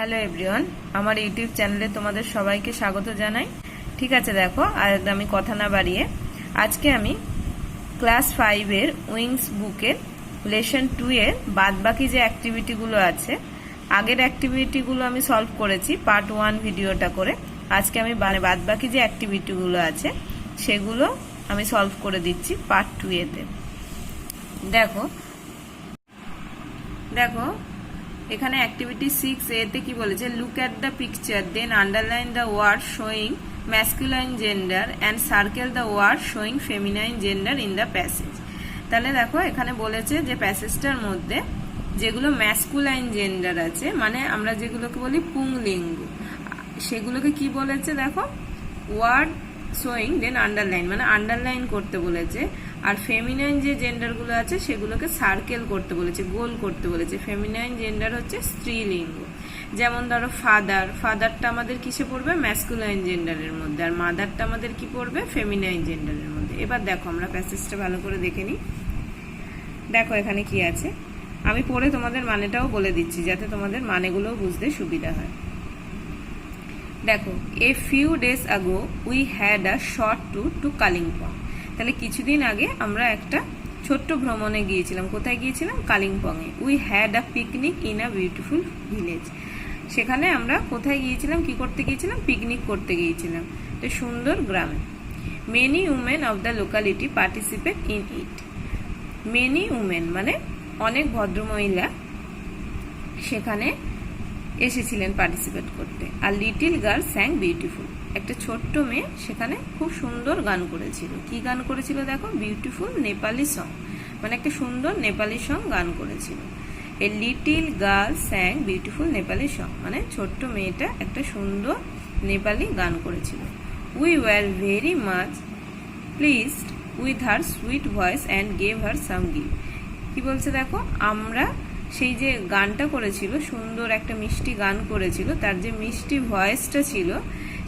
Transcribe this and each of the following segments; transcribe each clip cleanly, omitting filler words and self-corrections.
Hello everyone, আমার YouTube চ্যানেলে তোমাদের সবাইকে স্বাগত জানাই। ঠিক আছে, দেখো আর আমি কথা না বাড়িয়ে আজকে আমি ক্লাস 5-এর উইংস বুকের লেসন 2-এর বাদবাকি যে অ্যাক্টিভিটিগুলো আছে, আগের অ্যাক্টিভিটিগুলো আমি সলভ করেছি পার্ট 1 ভিডিওটা করে। আজকে আমি বাদবাকি যে অ্যাক্টিভিটিগুলো আছে সেগুলো আমি সলভ করে দিচ্ছি পার্ট 2-এতে। দেখো দেখো এখানে অ্যাক্টিভিটি 6A তে কি বলেছে, look at the picture then underline the word showing masculine gender and circle the word showing feminine gender in the passage. তাহলে দেখো এখানে বলেছে যে প্যাসেজটার মধ্যে যেগুলো ম্যাসকুলাইন জেন্ডার আছে, মানে আমরা যেগুলোকে বলি পুংলিঙ্গ, সেগুলোকে কি বলেছে দেখো, ওয়ার্ড শোয়িং দেন আন্ডারলাইন, মানে আন্ডারলাইন করতে বলেছে। আর ফেমিনাইন যে জেন্ডারগুলো আছে সেগুলোকে সার্কেল করতে বলেছে, গোল করতে বলেছে। ফেমিনাইন জেন্ডার হচ্ছে স্ত্রীলিঙ্গ। যেমন ধরো ফাদারটা আমাদের কিসে পড়বে, ম্যাসকুলাইন জেন্ডারের মধ্যে, আর মাদারটা আমাদের কি পড়বে, ফেমিনাইন জেন্ডারের মধ্যে। এবার দেখো আমরা প্যাসেজটা ভালো করে দেখে নিই। দেখো এখানে কি আছে, আমি পড়ে তোমাদের মানেটাও বলে দিচ্ছি যাতে তোমাদের মানেগুলোও বুঝতে সুবিধা হয়। দেখো, a few days ago we had a short tour to Kalimpong. তাহলে কিছুদিন আগে আমরা একটা ছোট্ট ভ্রমণে গিয়েছিলাম। কোথায় গিয়েছিলাম? কালিম্পংয়ে। We had a picnic in a beautiful village. সেখানে আমরা কোথায় গিয়েছিলাম, কি করতে গিয়েছিলাম? পিকনিক করতে গিয়েছিলাম একটা সুন্দর গ্রামে। Many women of the locality participate in it. Many women মানে অনেক ভদ্রমহিলা সেখানে এসেছিলেন পার্টিসিপেট করতে। আর লিটিল গার্ল স্যাং বিউটিফুল, একটা ছোট্ট মেয়ে সেখানে খুব সুন্দর গান করেছিল। কি গান করেছিল দেখো, বিউটিফুল নেপালি সং, মানে একটা সুন্দর নেপালি সং গান করেছিল। A little girl স্যাং beautiful Nepali song, মানে ছোট্ট মেয়েটা একটা সুন্দর নেপালি গান করেছিল। We were very much pleased with her sweet voice and gave her some gift. কি বলছে দেখো, আমরা সেই যে গানটা করেছিল, সুন্দর একটা মিষ্টি গান করেছিল, তার যে মিষ্টি ভয়েসটা ছিল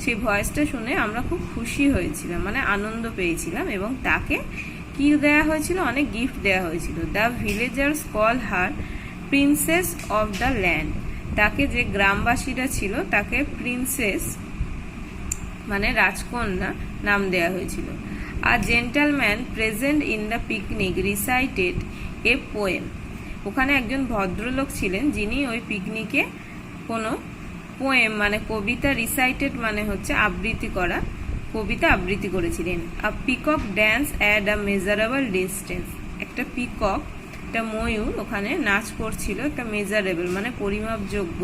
সেই ভয়েসটা শুনে আমরা খুব খুশি হয়েছিলাম, মানে আনন্দ পেয়েছিলাম। এবং তাকে কি দেয়া হয়েছিল, অনেক গিফট দেয়া হয়েছিল। The villagers call her princess of the land. তাকে যে গ্রামবাসীরা ছিল তাকে প্রিন্সেস মানে রাজকন্যা নাম দেয়া হয়েছিল। A gentleman present in the picnic recited a poem. ওখানে একজন ভদ্রলোক ছিলেন যিনি ওই পিকনিকে কোনো পোয়েম মানে কবিতা, রিসাইটেড মানে হচ্ছে আবৃত্তি করা, কবিতা আবৃত্তি করেছিলেন। A peacock dance at a measurable distance. একটা পিকক, একটা ময়ূর ওখানে নাচ করছিল, একটা মেজারেবল মানে পরিমাপযোগ্য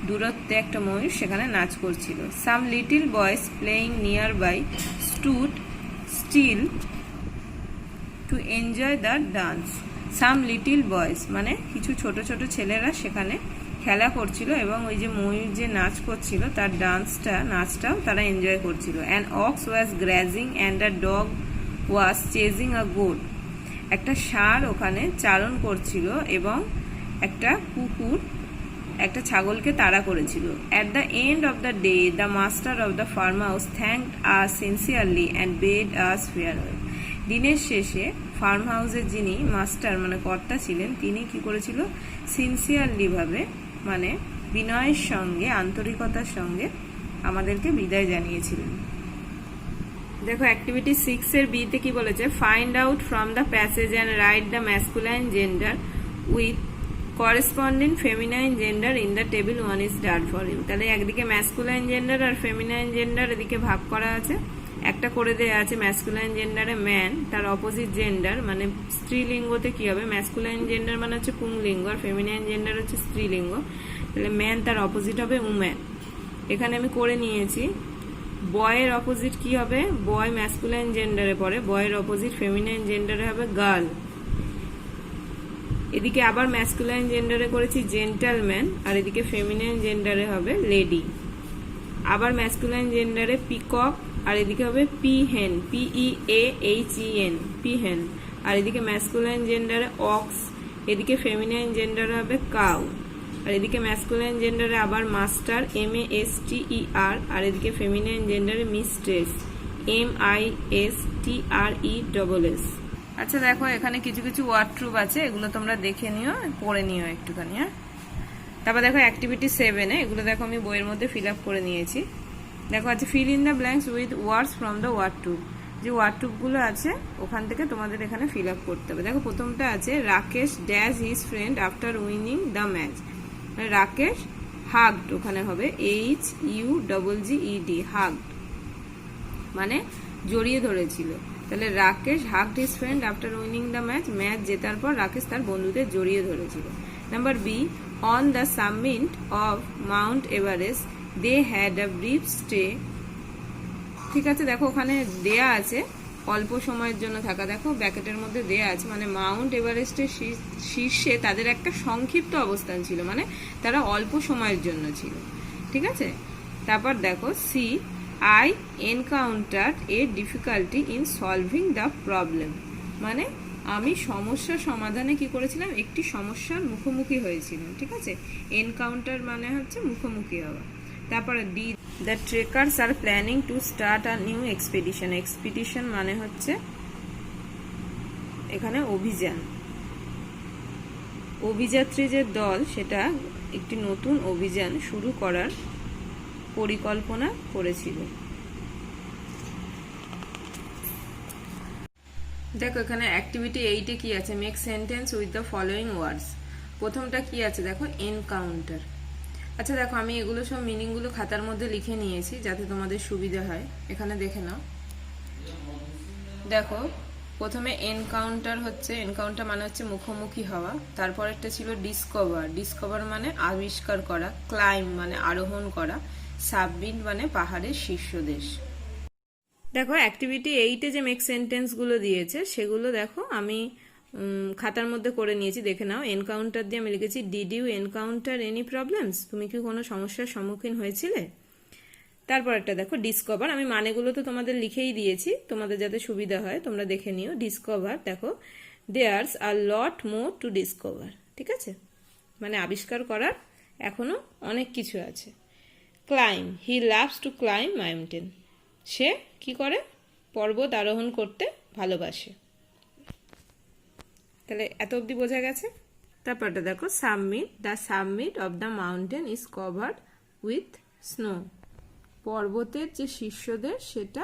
দূরত্বে একটা ময়ূর সেখানে নাচ করছিল। Some little boys playing nearby stood still to enjoy the dance. Some little boys মানে কিছু ছোট ছোট ছেলেরা সেখানে খেলা করছিল এবং ওই যে ময়ূর যে নাচ করছিল তার নাচটাও তারা এনজয় করছিল। An ox was grazing and a dog was chasing a goat. একটা ষাঁড় ওখানে চারণ করছিল এবং একটা কুকুর একটা ছাগলকে তাড়া করেছিল। At the end of the day the master of the farm house thanked us sincerely and bed us farewell. দিনের শেষে ফার্ম হাউসের যিনি মাস্টার মানে কর্তা ছিলেন তিনি কি করেছিল, সিনসিয়ারলি ভাবে মানে বিনয়ের সঙ্গে, আন্তরিকতার সঙ্গে আমাদেরকে বিদায় জানিয়েছিলেন। দেখো অ্যাক্টিভিটি 6-এর বিতে কি বলেছে, find out from the passage and write the masculine gender with corresponding feminine gender in the table 1 is done for you. তাহলে একদিকে ম্যাসকুলাইন জেন্ডার আর ফেমিনাইন জেন্ডার এদিকে ভাগ করা আছে। একটা করে দেয়া আছে ম্যাসকুলাইন জেন্ডারে ম্যান, তার অপোজিট জেন্ডার মানে স্ত্রীলিঙ্গতে কি হবে, ম্যাসকুলাইন জেন্ডার মানে হচ্ছে পুংলিঙ্গ আর ফেমিনাইন জেন্ডার হচ্ছে স্ত্রীলিঙ্গ। তাহলে ম্যান তার অপোজিট হবে উম্যান। এখানে আমি করে নিয়েছি। বয়ের অপোজিট কি হবে, বয় ম্যাসকুলাইন জেন্ডারে পড়ে, বয়ের অপোজিট ফেমিনাইন জেন্ডারে হবে গার্ল। এদিকে আবার ম্যাসকুলাইন জেন্ডারে করেছি জেন্টালম্যান আর এদিকে ফেমিনাইন জেন্ডারে হবে লেডি। আবার ম্যাসকুলাইন জেন্ডারে পিকক আর এদিকে হবে পিহেন, PEAHEN, পিহেন। আর এদিকে ম্যাসকুলাইন জেন্ডারে অক্স, এদিকে ফেমিনাইন জেন্ডারে হবে কাউ। আর এদিকে ম্যাসকুলাইন জেন্ডারে আবার মাস্টার MASTER আর এদিকে ফেমিনাইন জেন্ডারে মিস্ট্রেস MISTRESS। আচ্ছা দেখো এখানে কিছু কিছু ওয়ার্ড ট্রুপ আছে, এগুলো তোমরা দেখে নিও, পড়ে নিও একটুখানি। হ্যাঁ তারপর দেখো অ্যাক্টিভিটি 7-এ এগুলো দেখো আমি বইয়ের মধ্যে ফিল আপ করে নিয়েছি। দেখো আছে fill in the blanks with words from the word tub. যে ওয়ার্ড টুবগুলো আছে ওখান থেকে তোমাদের এখানে ফিল আপ করতে হবে। দেখো প্রথমটা আছে Rakesh dash his friend after winning the match. Rakesh hugged, ওখানে হবে HUGGED, হাগড মানে জড়িয়ে ধরেছিল। তাহলে Rakesh hugged his friend after winning the match, match জেতার পর রাকেশ তার বন্ধুদের জড়িয়ে ধরেছিল। Number B, on the summit of Mount Everest they had a brief stay. ঠিক আছে, দেখো ওখানে দেয়া আছে অল্প সময়ের জন্য থাকা, দেখো ব্র্যাকেটের মধ্যে দেয়া আছে, মানে মাউন্ট এভারেস্টের শীর্ষে তাদের একটা সংক্ষিপ্ত অবস্থান ছিল, মানে তারা অল্প সময়ের জন্য ছিল। ঠিক আছে, তারপর দেখো C, I encounter a difficulty in solving the problem, মানে আমি সমস্যার সমাধানে কি করেছিলাম, একটি সমস্যার মুখোমুখি হয়েছিলাম। ঠিক আছে, এনকাউন্টার মানে হচ্ছে মুখোমুখি হওয়া। তারপরে D, the trekkers are planning to start a new expedition. Expedition মানে হচ্ছে এখানে অভিযান, অভিযাত্রী যে দল সেটা একটি নতুন অভিযান শুরু করার পরিকল্পনা করেছিল। দেখো এখানে অ্যাক্টিভিটি 8-এ কি আছে, make sentence with the following words. প্রথমটা কি আছে দেখো, এনকাউন্টার। আচ্ছা দেখো আমি এগুলো সব মিনিংগুলো খাতার মধ্যে লিখে নিয়েছি যাতে তোমাদের সুবিধা হয়। এখানে দেখে নাও। দেখো প্রথমে এনকাউন্টার হচ্ছে, এনকাউন্টার মানে হচ্ছে মুখোমুখি হওয়া। তারপর একটা ছিল ডিসকভার, ডিসকভার মানে আবিষ্কার করা। ক্লাইম মানে আরোহণ করা। সাবমিট মানে পাহাড়ের শীর্ষদেশ। দেখো অ্যাক্টিভিটি 8-এ যে মেক সেন্টেন্সগুলো দিয়েছে সেগুলো দেখো আমি খাতার মধ্যে করে নিয়েছি, দেখে নাও। এনকাউন্টার দিয়ে আমি লিখেছি did you encounter any problems, তুমি কি কোনো সমস্যার সম্মুখীন হয়েছিলে। তারপর একটা দেখো ডিসকভার, আমি মানেগুলো তো তোমাদের লিখেই দিয়েছি, তোমাদের যাতে সুবিধা হয় তোমরা দেখে নিও। ডিসকভার দেখো there's are lot more to discover. ঠিক আছে, মানে আবিষ্কার করার এখনো অনেক কিছু আছে। Climb, he loves to climb mountain, সে কি করে, পর্বত আরোহণ করতে ভালোবাসে। তাহলে এত অবধি বোঝা গেছে। তারপরটা দেখো submit, the submit of the mountain is covered with snow. পর্বতের যে শীর্ষদেশ সেটা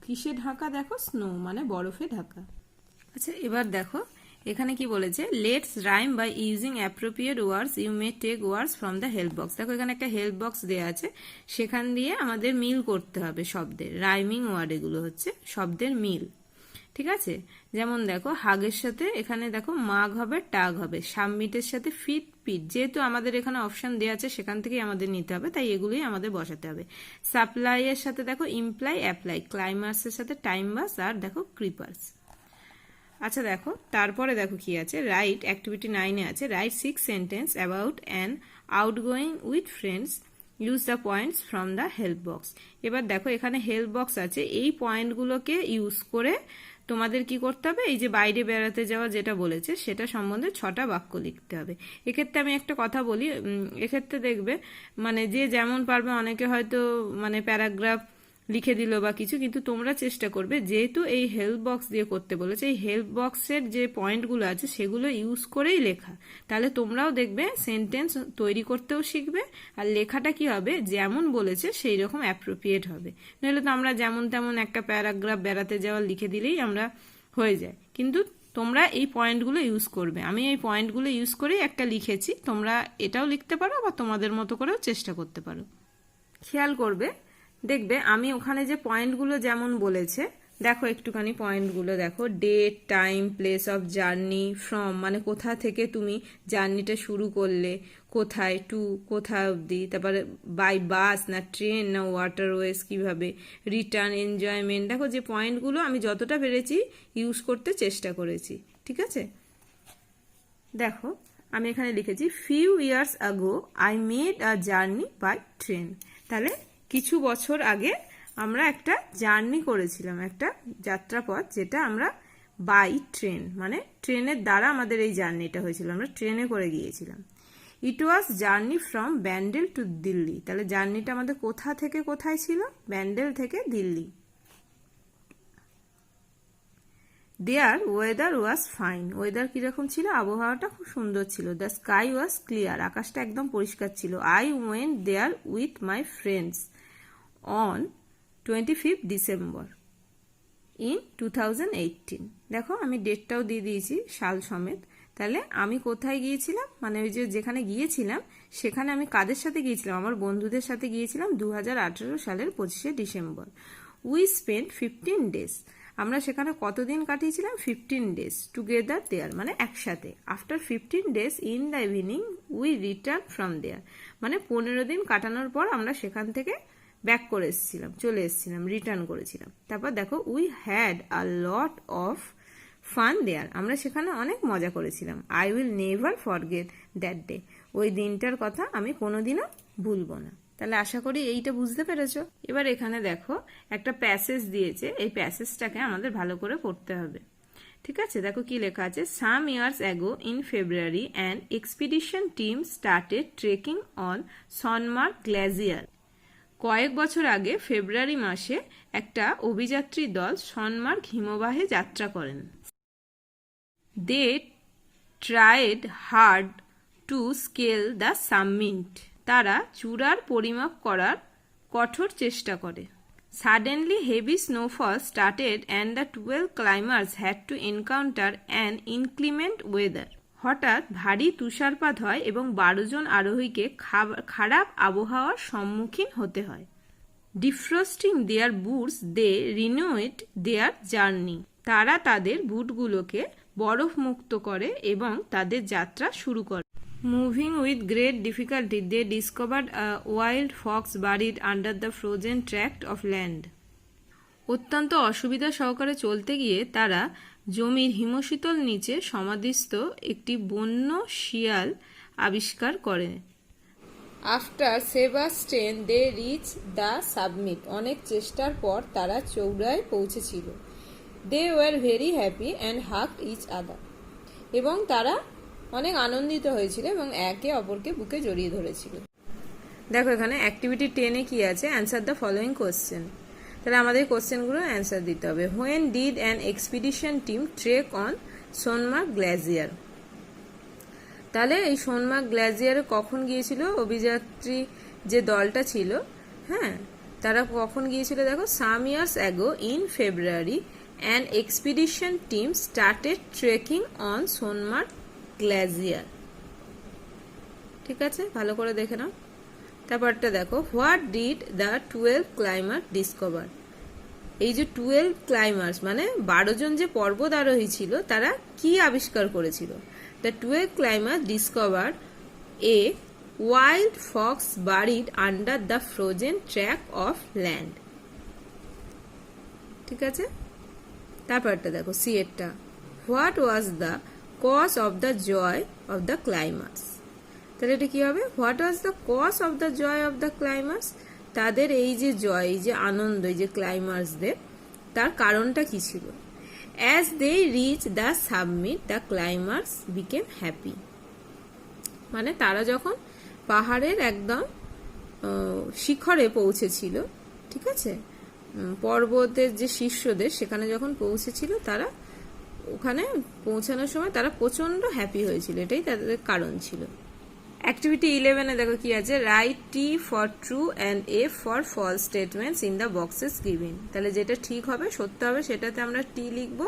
কিসে ঢাকা, দেখো স্নো মানে বরফে ঢাকা। আচ্ছা এবার দেখো এখানে কি বলেছে, let's rhyme by using appropriate words, you may take words from the help box. দেখো এখানে একটা হেল্প বক্স দেওয়া আছে, সেখান দিয়ে আমাদের মিল করতে হবে শব্দের। রাইমিং ওয়ার্ড এগুলো হচ্ছে শব্দের মিল। ঠিক আছে, যেমন দেখো হাগের সাথে এখানে দেখো মাগ হবে, টাগ হবে। সাবমিটের সাথে ফিট, পিট, যেহেতু আমাদের এখানে অপশন দেওয়া আছে সেখান থেকেই আমাদের নিতে হবে, তাই এগুলোই আমাদের বসাতে হবে। সাপ্লাই এর সাথে দেখো ইমপ্লাই, অ্যাপ্লাই। ক্লাইমার্সের সাথে টাইম বাস, আর দেখো ক্রিপার্স। আচ্ছা দেখো তারপরে দেখো কি আছে, রাইট, অ্যাক্টিভিটি 9-এ আছে right 6 sentence about an outgoing with friends, use the points from the help box. এবার দেখো এখানে হেল্প বক্স আছে, এই পয়েন্টগুলোকে ইউজ করে তোমাদের কি করতে হবে, এই যে বাইরে বেড়াতে যাওয়া যেটা বলেছে সেটা সম্বন্ধে 6টা বাক্য লিখতে হবে। এক্ষেত্রে আমি একটা কথা বলি, এক্ষেত্রে দেখবে মানে যে যেমন পারবে, অনেকে হয়তো মানে প্যারাগ্রাফ লিখে দিল বা কিছু, কিন্তু তোমরা চেষ্টা করবে যেহেতু এই হেল্প বক্স দিয়ে করতে বলেছে, এই হেল্প বক্সের যে পয়েন্টগুলো আছে সেগুলো ইউজ করেই লেখা। তাহলে তোমরাও দেখবে সেন্টেন্স তৈরি করতেও শিখবে, আর লেখাটা কি হবে, যেমন বলেছে সেই রকম অ্যাপ্রোপ্রিয়েট হবে। নইলে তো আমরা যেমন তেমন একটা প্যারাগ্রাফ বেড়াতে যাওয়া লিখে দিলেই আমরা হয়ে যায়, কিন্তু তোমরা এই পয়েন্টগুলো ইউজ করবে। আমি এই পয়েন্টগুলো ইউজ করেই একটা লিখেছি, তোমরা এটাও লিখতে পারো বা তোমাদের মতো করেও চেষ্টা করতে পারো। খেয়াল করবে, দেখবে আমি ওখানে যে পয়েন্টগুলো যেমন বলেছে, দেখো একটুখানি পয়েন্টগুলো দেখো, date, time, place of journey, from মানে কোথা থেকে তুমি জার্নিটা শুরু করলে, কোথায়, টু কোথা অবধি, তারপরে বাই বাস না ট্রেন না ওয়াটারওয়েজ, কিভাবে, রিটার্ন, এনজয়মেন্ট। দেখো যে পয়েন্টগুলো আমি যতটা পেরেছি ইউজ করতে চেষ্টা করেছি। ঠিক আছে, দেখো আমি এখানে লিখেছি few years ago I made a journey by train. তাহলে কিছু বছর আগে আমরা একটা জার্নি করেছিলাম, একটা যাত্রাপথ, যেটা আমরা বাই ট্রেন মানে ট্রেনের দ্বারা আমাদের এই জার্নিটা হয়েছিল, আমরা ট্রেনে করে গিয়েছিলাম। It was journey from Bandel to Delhi. তাহলে জার্নিটা আমাদের কোথা থেকে কোথায় ছিল, ব্যান্ডেল থেকে Delhi. There weather was fine, weather কিরকম ছিল, আবহাওয়াটা খুব সুন্দর ছিল। দ্য স্কাই ওয়াজ ক্লিয়ার, আকাশটা একদম পরিষ্কার ছিল। I went there with my friends on 25 December in 2018। দেখো আমি ডেটটাও দিয়ে দিয়েছি সাল সমেত। তাহলে আমি কোথায় গিয়েছিলাম, মানে ওই যে যেখানে গিয়েছিলাম সেখানে আমি কাদের সাথে গিয়েছিলাম, আমার বন্ধুদের সাথে গিয়েছিলাম 2018 সালের 25শে ডিসেম্বর। উই স্পেন্ড 15 ডেজ, আমরা সেখানে কতদিন কাটিয়েছিলাম, 15 ডেজ টুগেদার দেয়ার, মানে একসাথে। After 15 days in the evening we return from there, মানে 15 দিন কাটানোর পর আমরা সেখান থেকে ব্যাক করে এসেছিলাম, চলে এসেছিলাম, রিটার্ন করেছিলাম। তারপর দেখো we had a lot of fun there, আমরা সেখানে অনেক মজা করেছিলাম। I will never forget that day, ওই দিনটার কথা আমি কোনোদিনও ভুলবো না। তাহলে আশা করি এইটা বুঝতে পেরেছো। এবার এখানে দেখো একটা প্যাসেজ দিয়েছে, এই প্যাসেজটাকে আমাদের ভালো করে পড়তে হবে। ঠিক আছে, দেখো কি লেখা আছে। Some years ago in February an expedition team started trekking on Sonamarg glacier. কয়েক বছর আগে ফেব্রুয়ারি মাসে একটা অভিযাত্রী দল সনমার্গ হিমবাহে যাত্রা করেন। They tried hard to scale the summit, তারা চূড়ার পরিমাপ করার কঠোর চেষ্টা করে। Suddenly heavy snowfall started and the 12 climbers had to encounter an inclement weather. হঠাৎ ভারী তুষারপাত হয় এবং 12 জন আরোহীকে খারাপ আবহাওয়ার সম্মুখীন হতে হয়। Defrosting their boots they renewed their journey, তারা তাদের বুটগুলোকে বরফ মুক্ত করে এবং তাদের যাত্রা শুরু করে। Moving with great difficulty they discovered a wild fox buried under the frozen tract of land. অত্যন্ত অসুবিধা সহকারে চলতে গিয়ে তারা জমির হিমশীতল নিচে সমাধিস্থ একটি বন্য শিয়াল আবিষ্কার করে। আফটার সেভাস্টেন দে রিচ দ্য সাবমিট, অনেক চেষ্টার পর তারা চৌড়ায় পৌঁছেছিল। They were very happy and hugged each other, এবং তারা অনেক আনন্দিত হয়েছিল এবং একে অপরকে বুকে জড়িয়ে ধরেছিল। দেখো এখানে অ্যাক্টিভিটি 10-এ কি আছে, অ্যান্সার দ্য ফলোয়িং কোশ্চেন। তাহলে আমাদের কোশ্চেনগুলো অ্যান্সার দিতে হবে। When did an expedition team trek on Sonmarg glacier, তাহলে এই সোনমার্গ গ্লেসিয়ারে কখন গিয়েছিল অভিযাত্রী যে দলটা ছিল, হ্যাঁ তারা কখন গিয়েছিল, দেখো some years ago in February an expedition team started trekking on Sonmarg glacier. ঠিক আছে, ভালো করে দেখে নাও। তারপরটা দেখো, what did the 12 climber discover, এই যে 12 ক্লাইমার্স মানে 12 জন যে পর্বত আরোহী ছিল তারা কি আবিষ্কার করেছিল। The 12 climber discover a wild fox buried under the frozen track of land. ঠিক আছে, তারপরটা দেখো সি এরটা, what was the cause of the joy of the climbers. তাহলে এটা কি হবে, what was the cause of the joy of the climbers, তাদের এই যে জয়, এই যে আনন্দ, এই যে ক্লাইমার্সদের, তার কারণটা কি ছিল। As they reach the summit the climbers became happy, মানে তারা যখন পাহাড়ের একদম শিখরে পৌঁছেছিল, ঠিক আছে, পর্বতের যে শীর্ষদেশ সেখানে যখন পৌঁছেছিল তারা ওখানে পৌঁছানোর সময় তারা প্রচন্ড হ্যাপি হয়েছিল, এটাই তাদের কারণ ছিল। অ্যাক্টিভিটি 11-এ দেখো কি আছে, write T for true and F for false statements in the boxes given. তাহলে যেটা ঠিক হবে, সত্য হবে, সেটাতে আমরা টি লিখবো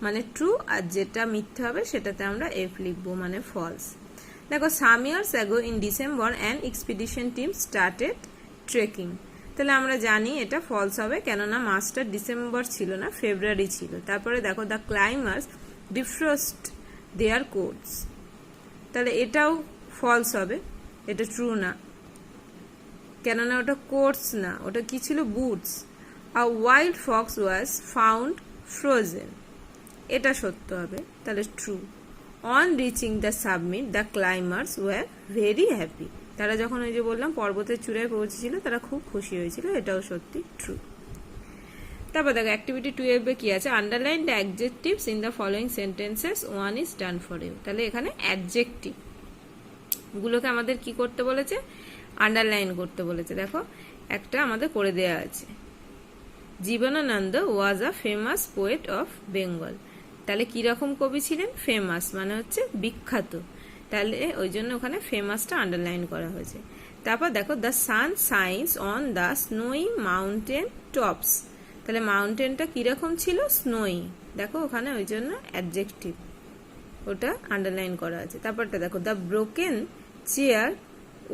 মানে ট্রু, আর যেটা মিথ্যা হবে সেটাতে আমরা এফ লিখবো মানে ফলস। দেখো some years ago in December an expedition team started trekking, তাহলে আমরা জানি এটা ফলস হবে, কেননা মাসটা ডিসেম্বর ছিল না, ফেব্রুয়ারি ছিল। তারপরে দেখো দ্য ক্লাইমার্স ডিফ্রস্ট দেয়ার কোটস, তাহলে এটাও ফলস হবে, এটা ট্রু না, কেননা ওটা কোটস না, ওটা কি ছিল, boots. A wild fox was found frozen, এটা সত্য হবে, তাহলে true. On reaching the summit the climbers were very happy, তারা যখন ওই যে বললাম পর্বতের চূড়ায় পৌঁছেছিল তারা খুব খুশি হয়েছিল, এটাও সত্যি ট্রু। তারপর দেখো অ্যাক্টিভিটি 12-এ কি আছে, underline the adjectives in the following sentences, one is done for you. তাহলে এখানে অ্যাডজেক্টিভ গুলোকে আমাদের কি করতে বলেছে, আন্ডারলাইন করতে বলেছে। দেখো একটা আমাদের করে দেয়া আছে, Jibanananda was a famous poet of Bengal, তাহলে কীরকম কবি ছিলেন? ফেমাস মানে হচ্ছে বিখ্যাত, তাহলে ওই জন্য ওখানে ফেমাসটা আন্ডারলাইন করা হয়েছে। তারপর দেখো the sun shines on the snowy mountain tops, তাহলে মাউন্টেনটা কীরকম ছিল? স্নোই, দেখো ওখানে ওই জন্য অ্যাডজেক্টিভ ওটা আন্ডারলাইন করা আছে। তারপরটা দেখো the broken chair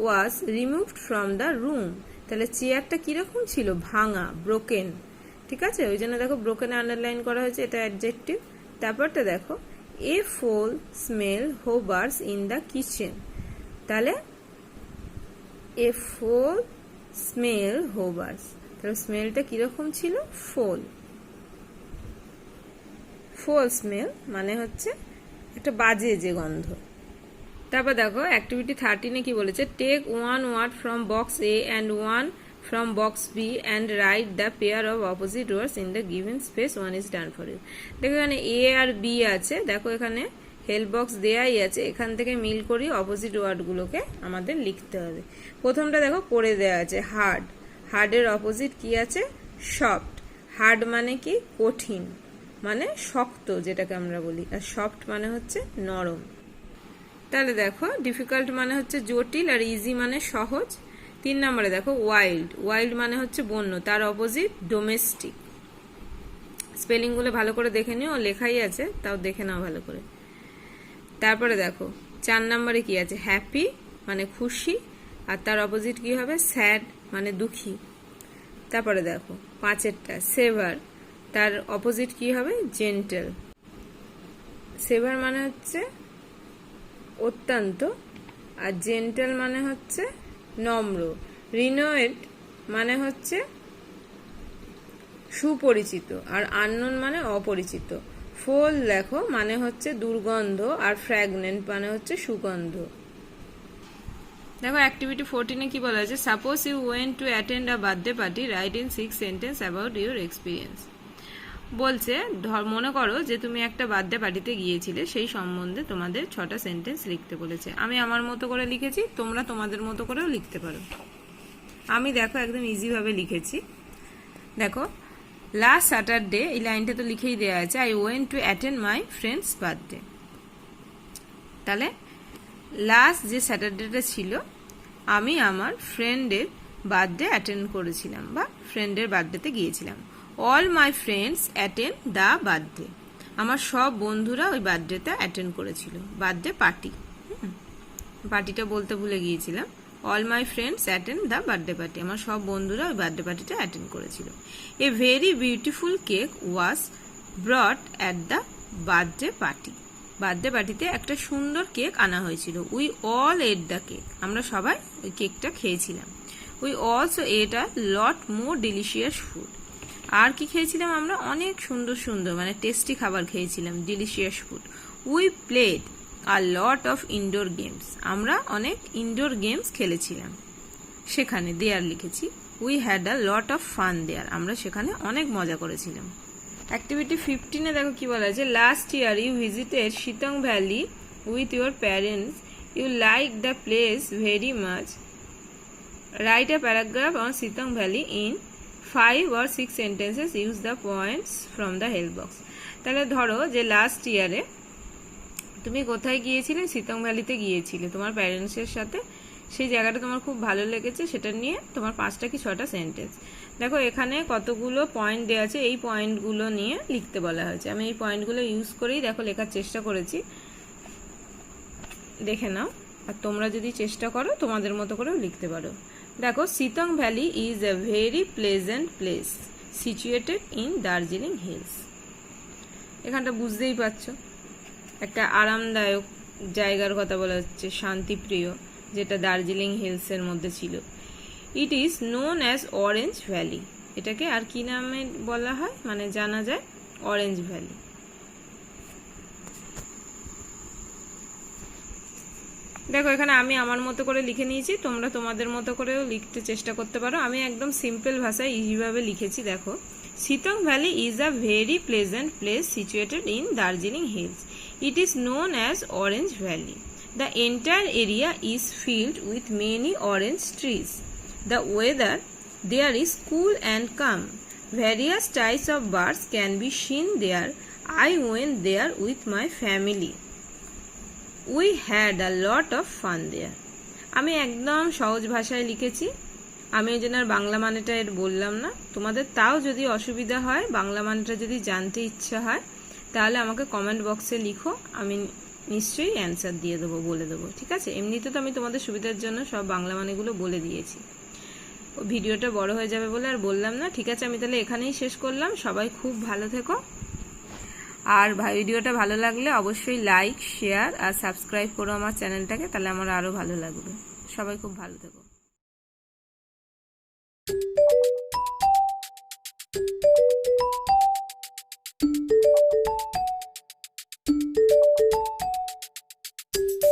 was removed from the room, তাহলে চেয়ারটা কীরকম ছিল? ভাঙা, ব্রোকেন, ঠিক আছে, ওই জন্য দেখো ব্রোকেন আন্ডারলাইন করা হয়েছে, এটা অ্যাডজেক্টিভ। তারপরটা দেখো এ ফোল স্মেল হোভার্স ইন দ্য কিচেন, তাহলে এ ফোল স্মেল হোভার্স, তাহলে স্মেলটা কিরকম ছিল? ফোল, ফোল স্মেল মানে হচ্ছে একটা বাজে যে গন্ধ। তারপর দেখো অ্যাক্টিভিটি 13-এ কি বলেছে? Take one word from box A and one from box B and write the pair of opposite words in the given space, one is done for you. দেখো এখানে এ আর বি আছে, দেখো এখানে হেল্প বক্স দেয়াই আছে, এখান থেকে মিল করি অপোজিট ওয়ার্ডগুলোকে আমাদের লিখতে হবে। প্রথমটা দেখো করে দেওয়া আছে হার্ড, হার্ডের অপোজিট কি আছে? সফট। হার্ড মানে কি? কঠিন, মানে শক্ত যেটাকে আমরা বলি, আর সফট মানে হচ্ছে নরম। তাহলে দেখো ডিফিকাল্ট মানে হচ্ছে জটিল, আর ইজি মানে সহজ। 3 নম্বরে দেখো ওয়াইল্ড, ওয়াইল্ড মানে হচ্ছে বন্য, তার অপোজিট ডোমেস্টিক। স্পেলিংগুলো ভালো করে দেখে নিও, লেখাই আছে, তাও দেখে নাও ভালো করে। তারপরে দেখো 4 নম্বরে কি আছে? হ্যাপি মানে খুশি, আর তার অপোজিট কি হবে? স্যাড মানে দুঃখী। তারপরে দেখো 5এরটা সেভার, তার অপোজিট কি হবে? জেন্টেল। সেভার মানে হচ্ছে অত্যন্ত, আর জেন্টেল মানে হচ্ছে নম্র। রিনোয়েট মানে হচ্ছে সুপরিচিত, আর আননোন মানে অপরিচিত। ফোল দেখো মানে হচ্ছে দুর্গন্ধ, আর ফ্র্যাগনেন্ট মানে হচ্ছে সুগন্ধ। দেখো অ্যাক্টিভিটি 14-এ কি বলা হয়েছে? Suppose you went to attend a birthday party, write in 6 sentence about your experience. বলছে মনে করো যে তুমি একটা বার্থডে পার্টিতে গিয়েছিলে, সেই সম্বন্ধে তোমাদের 6টা সেন্টেন্স লিখতে বলেছে। আমি আমার মতো করে লিখেছি, তোমরা তোমাদের মতো করেও লিখতে পারো। আমি দেখো একদম ইজিভাবে লিখেছি। দেখো লাস্ট স্যাটারডে, এই লাইনটা তো লিখেই দেওয়া আছে, I went to attend my friends birthday. তাহলে লাস্ট যে স্যাটারডেটা ছিল আমি আমার ফ্রেন্ডের বার্থডে অ্যাটেন্ড করেছিলাম, বা ফ্রেন্ডের বার্থডেতে গিয়েছিলাম। All my friends attend the birthday, আমার সব বন্ধুরা ওই বার্থডেতে অ্যাটেন্ড করেছিল, বার্থডে পার্টি। পার্টিটা বলতে ভুলে গিয়েছিলাম। All my friends attend the birthday party, আমার সব বন্ধুরা ওই বার্থডে পার্টিটা অ্যাটেন্ড করেছিল। A very beautiful cake was brought at the birthday party, birthday পার্টিতে একটা সুন্দর কেক আনা হয়েছিল। We all ate the cake, আমরা সবাই ওই কেকটা খেয়েছিলাম। We also ate a lot more delicious food, আর কি খেয়েছিলাম আমরা? অনেক সুন্দর সুন্দর মানে টেস্টি খাবার খেয়েছিলাম, delicious food. We played a lot of indoor games, আমরা অনেক ইনডোর গেমস খেলেছিলাম সেখানে। দেয়ার লিখেছি। We had a lot of fun there, আমরা সেখানে অনেক মজা করেছিলাম। অ্যাক্টিভিটি 15-এ দেখো কি বলা আছে? Last year you visited Sittong valley with your parents, you like the place very much, write a paragraph on Sittong valley in 5 or 6 sentences, use the points from the help box। তাহলে ধরো যে লাস্ট ইয়ারে তুমি কোথায় গিয়েছিলে? সিতং ভ্যালিতে গিয়েছিলে তোমার প্যারেন্টসের সাথে, সেই জায়গাটা তোমার খুব ভালো লেগেছে, সেটা নিয়ে তোমার 5টা কি 6টা সেন্টেন্স। দেখো এখানে কতগুলো পয়েন্ট দেওয়া আছে, এই পয়েন্টগুলো নিয়ে লিখতে বলা হয়েছে। আমি এই পয়েন্টগুলো ইউজ করেই দেখো লেখার চেষ্টা করেছি, দেখে নাও। আর তোমরা যদি চেষ্টা করো তোমাদের মতো করেও লিখতে পারো। দেখো Sittong valley is a very pleasant place situated in Darjeeling hills. এখানটা বুঝতেই পারছো একটা আরামদায়ক জায়গার কথা বলা হচ্ছে, শান্তিপ্রিয়, যেটা দার্জিলিং হিলসের মধ্যে ছিল। ইট is known as orange valley, এটাকে আর কি নামে বলা হয় মানে জানা যায়? Orange valley. দেখো এখানে আমি আমার মতো করে লিখে নিয়েছি, তোমরা তোমাদের মতো করেও লিখতে চেষ্টা করতে পারো। আমি একদম সিম্পল ভাষায় ইজিভাবে লিখেছি। দেখো Sittong valley is a very pleasant place situated in Darjeeling hills, it is known as orange valley. The entire area is filled with many orange trees, the weather there is cool and calm, various types of birds can be seen there, I went there with my family. We had a lot of fun there. আমি একদম সহজ ভাষায় লিখেছি, আমি এই জন্য আর বাংলা মানেটা এর বললাম না। তোমাদের তাও যদি অসুবিধা হয়, বাংলা মানেটা যদি জানতে ইচ্ছা হয়, তাহলে আমাকে কমেন্ট বক্সে লিখো, আমি নিশ্চয়ই অ্যান্সার দিয়ে দেবো, বলে দেবো, ঠিক আছে? এমনিতে তো আমি তোমাদের সুবিধার জন্য সব বাংলা মানেগুলো বলে দিয়েছি। ভিডিওটা বড় হয়ে যাবে বলে আর বললাম না। ঠিক আছে, আমি তাহলে এখানেই শেষ করলাম। সবাই খুব ভালো থেকো, আর ভিডিওটা ভালো লাগলে অবশ্যই লাইক, শেয়ার আর সাবস্ক্রাইব করো আমার চ্যানেলটাকে, তাহলে আমার আরও ভালো লাগবে। সবাই খুব ভালো থেকো।